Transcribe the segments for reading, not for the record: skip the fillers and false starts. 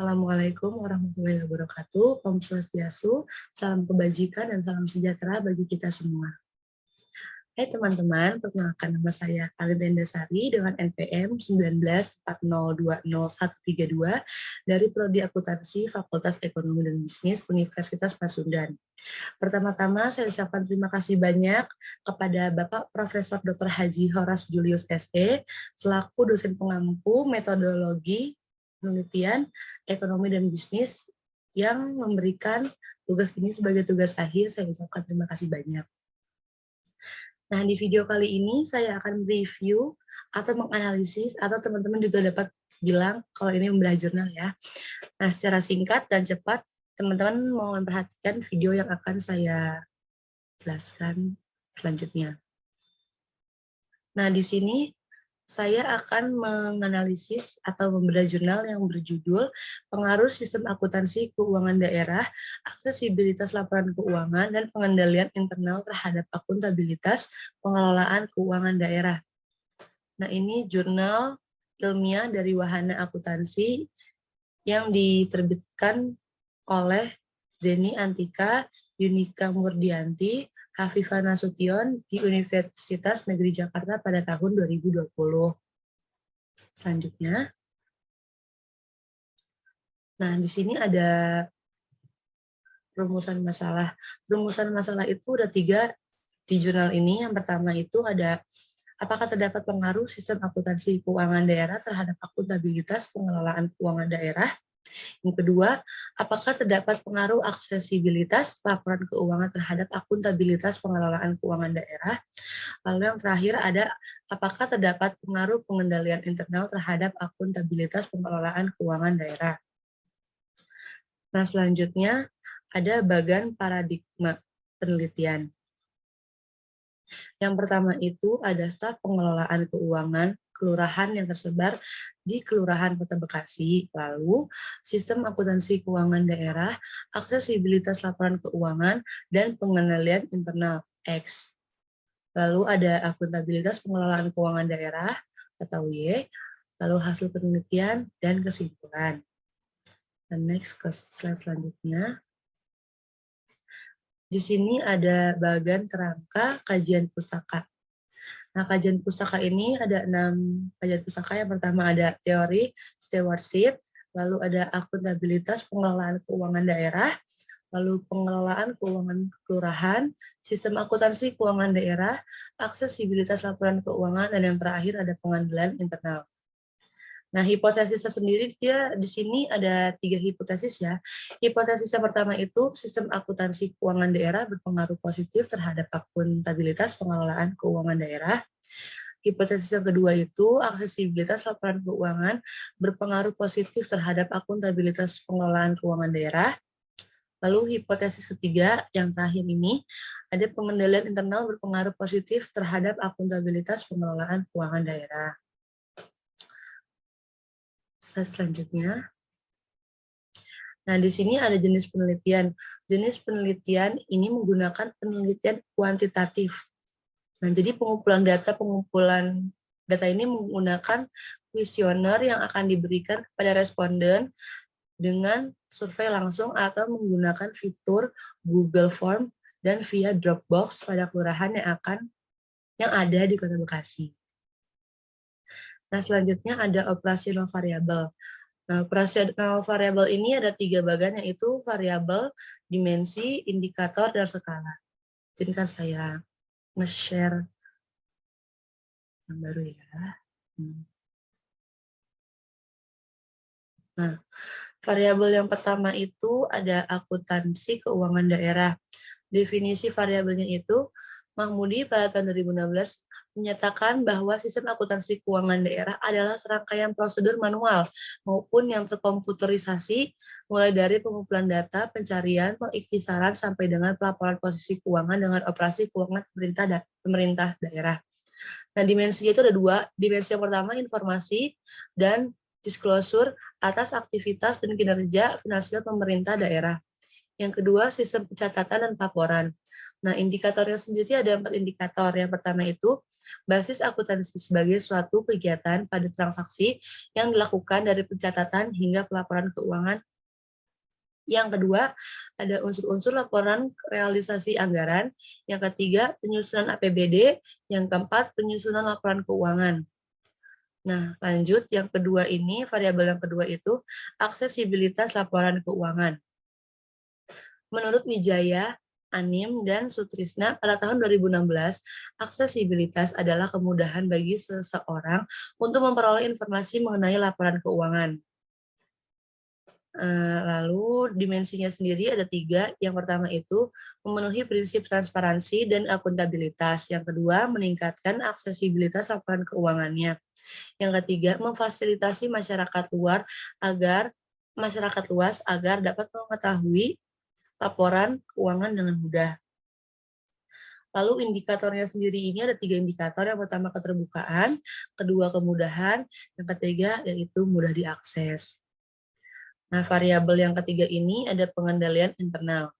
Assalamualaikum warahmatullahi wabarakatuh. Om Swastiastu, salam kebajikan dan salam sejahtera bagi kita semua. Hai teman-teman, perkenalkan nama saya Alinda Sari dengan NPM 1940200132 dari Prodi Akuntansi Fakultas Ekonomi dan Bisnis Universitas Pasundan. Pertama-tama saya ucapkan terima kasih banyak kepada Bapak Profesor Dr. Haji Horas Julius SE selaku dosen pengampu metodologi penelitian ekonomi dan bisnis yang memberikan tugas ini sebagai tugas akhir. Saya ucapkan terima kasih banyak. Nah, di video kali ini saya akan review atau menganalisis, atau teman-teman juga dapat bilang kalau ini membelah jurnal ya. Nah, secara singkat dan cepat, teman-teman mohon perhatikan video yang akan saya jelaskan selanjutnya. Nah, di sini saya akan menganalisis atau membedah jurnal yang berjudul Pengaruh Sistem Akuntansi Keuangan Daerah, Aksesibilitas Laporan Keuangan, dan Pengendalian Internal Terhadap Akuntabilitas Pengelolaan Keuangan Daerah. Nah, ini jurnal ilmiah dari Wahana Akuntansi yang diterbitkan oleh Zeni Antika, Yunika Murdianti, Hafifah Nasution di Universitas Negeri Jakarta pada tahun 2020. Selanjutnya, nah di sini ada rumusan masalah. Rumusan masalah itu ada 3 di jurnal ini. Yang pertama itu ada apakah terdapat pengaruh sistem akuntansi keuangan daerah terhadap akuntabilitas pengelolaan keuangan daerah. Yang kedua, apakah terdapat pengaruh aksesibilitas laporan keuangan terhadap akuntabilitas pengelolaan keuangan daerah. Lalu yang terakhir ada, apakah terdapat pengaruh pengendalian internal terhadap akuntabilitas pengelolaan keuangan daerah. Nah, selanjutnya ada bagan paradigma penelitian. Yang pertama itu ada staf pengelolaan keuangan kelurahan yang tersebar di Kelurahan Kota Bekasi, lalu sistem akuntansi keuangan daerah, aksesibilitas laporan keuangan, dan pengendalian internal X. Lalu ada akuntabilitas pengelolaan keuangan daerah atau Y, lalu hasil penelitian dan kesimpulan. Dan next ke slide selanjutnya. Di sini ada bagian kerangka kajian pustaka. Nah, kajian pustaka ini ada 6 kajian pustaka. Yang pertama ada teori stewardship, lalu ada akuntabilitas pengelolaan keuangan daerah, lalu pengelolaan keuangan kelurahan, sistem akuntansi keuangan daerah, aksesibilitas laporan keuangan, dan yang terakhir ada pengendalian internal. Nah, hipotesisnya sendiri dia di sini ada 3 hipotesis ya. Hipotesis yang pertama itu sistem akuntansi keuangan daerah berpengaruh positif terhadap akuntabilitas pengelolaan keuangan daerah. Hipotesis yang kedua itu aksesibilitas laporan keuangan berpengaruh positif terhadap akuntabilitas pengelolaan keuangan daerah. Lalu hipotesis ketiga yang terakhir ini ada pengendalian internal berpengaruh positif terhadap akuntabilitas pengelolaan keuangan daerah. Selanjutnya. Nah, di sini ada jenis penelitian. Jenis penelitian ini menggunakan penelitian kuantitatif. Nah, jadi pengumpulan data ini menggunakan kuesioner yang akan diberikan kepada responden dengan survei langsung atau menggunakan fitur Google Form dan via Dropbox pada kelurahan yang ada di Kota Bekasi. Nah, selanjutnya ada operasional variabel. Nah, operasional variabel ini ada 3 bagian, yaitu variabel, dimensi, indikator, dan skala. Jadi kan saya nge-share yang baru ya. Nah, variabel yang pertama itu ada akuntansi keuangan daerah. Definisi variabelnya itu, Mahmudi pada tahun 2016 menyatakan bahwa sistem akuntansi keuangan daerah adalah serangkaian prosedur manual maupun yang terkomputerisasi mulai dari pengumpulan data, pencarian, pengiktisaran sampai dengan pelaporan posisi keuangan dengan operasi keuangan pemerintah daerah. Nah, dimensinya itu ada 2. Dimensi yang pertama informasi dan disclosure atas aktivitas dan kinerja finansial pemerintah daerah. Yang kedua, sistem pencatatan dan laporan. Nah, indikatornya sendiri ada 4 indikator. Yang pertama itu, basis akuntansi sebagai suatu kegiatan pada transaksi yang dilakukan dari pencatatan hingga pelaporan keuangan. Yang kedua, ada unsur-unsur laporan realisasi anggaran. Yang ketiga, penyusunan APBD. Yang keempat, penyusunan laporan keuangan. Nah, lanjut. Yang kedua ini, variabel yang kedua itu, aksesibilitas laporan keuangan. Menurut Wijaya, Anim, dan Sutrisna, pada tahun 2016, aksesibilitas adalah kemudahan bagi seseorang untuk memperoleh informasi mengenai laporan keuangan. Lalu dimensinya sendiri ada 3. Yang pertama itu memenuhi prinsip transparansi dan akuntabilitas. Yang kedua, meningkatkan aksesibilitas laporan keuangannya. Yang ketiga, memfasilitasi masyarakat luas agar dapat mengetahui laporan keuangan dengan mudah. Lalu indikatornya sendiri ini ada 3 indikator. Yang pertama keterbukaan, kedua kemudahan, yang ketiga yaitu mudah diakses. Nah, variabel yang ketiga ini ada pengendalian internal.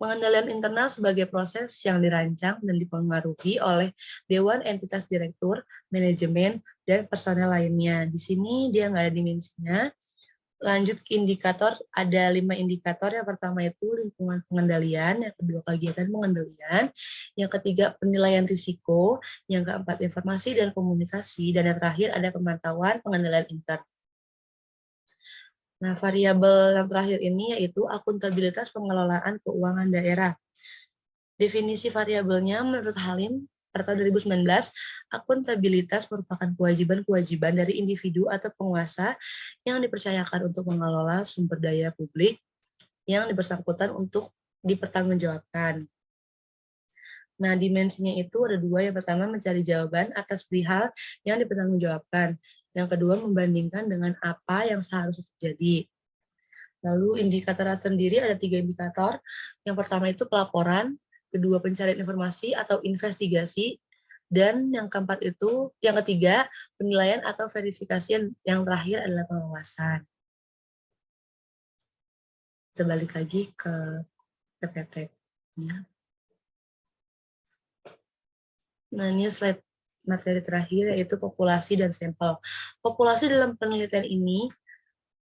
Pengendalian internal sebagai proses yang dirancang dan dipengaruhi oleh Dewan Entitas Direktur, Manajemen, dan personel lainnya. Di sini dia nggak ada dimensinya. Lanjut ke indikator, ada 5 indikator. Yang pertama itu lingkungan pengendalian, yang kedua kegiatan pengendalian, yang ketiga penilaian risiko, yang keempat informasi dan komunikasi, dan yang terakhir ada pemantauan pengendalian intern. Nah, variabel yang terakhir ini yaitu akuntabilitas pengelolaan keuangan daerah. Definisi variabelnya menurut Halim pada tahun 2019, akuntabilitas merupakan kewajiban-kewajiban dari individu atau penguasa yang dipercayakan untuk mengelola sumber daya publik yang bersangkutan untuk dipertanggungjawabkan. Nah, dimensinya itu ada 2. Yang pertama, mencari jawaban atas perihal yang dipertanggungjawabkan. Yang kedua, membandingkan dengan apa yang seharusnya terjadi. Lalu indikator sendiri ada 3 indikator. Yang pertama itu pelaporan, kedua pencarian informasi atau investigasi, dan yang keempat itu, yang ketiga, penilaian atau verifikasi, yang terakhir adalah pengawasan. Kita balik lagi ke PPT. Ya. Nah, ini slide materi terakhir, yaitu populasi dan sampel. Populasi dalam penelitian ini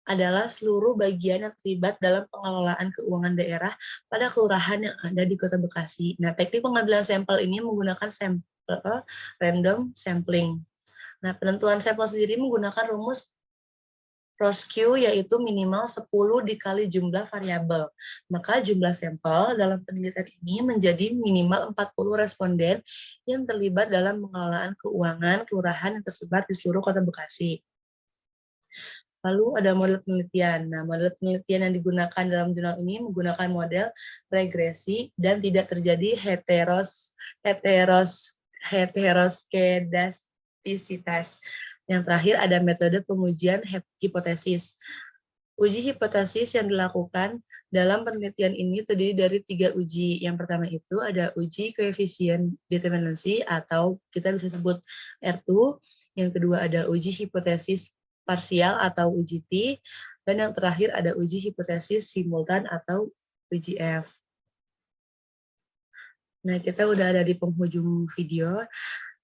adalah seluruh bagian yang terlibat dalam pengelolaan keuangan daerah pada kelurahan yang ada di Kota Bekasi. Nah, teknik pengambilan sampel ini menggunakan sampel random sampling. Nah, penentuan sampel sendiri menggunakan rumus Roscoe, yaitu minimal 10 dikali jumlah variabel. Maka jumlah sampel dalam penelitian ini menjadi minimal 40 responden yang terlibat dalam pengelolaan keuangan kelurahan yang tersebar di seluruh Kota Bekasi. Lalu ada model penelitian. Nah, model penelitian yang digunakan dalam jurnal ini menggunakan model regresi dan tidak terjadi heteroskedastisitas. Yang terakhir ada metode pengujian hipotesis. Uji hipotesis yang dilakukan dalam penelitian ini terdiri dari 3 uji. Yang pertama itu ada uji koefisien determinancy atau kita bisa sebut R2. Yang kedua ada uji hipotesis parsial atau uji T, dan yang terakhir ada uji hipotesis simultan atau uji F. Nah, kita udah ada di penghujung video.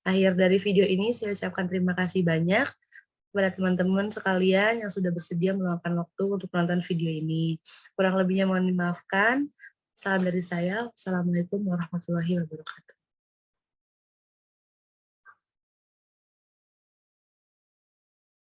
Akhir dari video ini saya ucapkan terima kasih banyak kepada teman-teman sekalian yang sudah bersedia meluangkan waktu untuk menonton video ini. Kurang lebihnya mohon dimaafkan. Salam dari saya. Wassalamualaikum warahmatullahi wabarakatuh.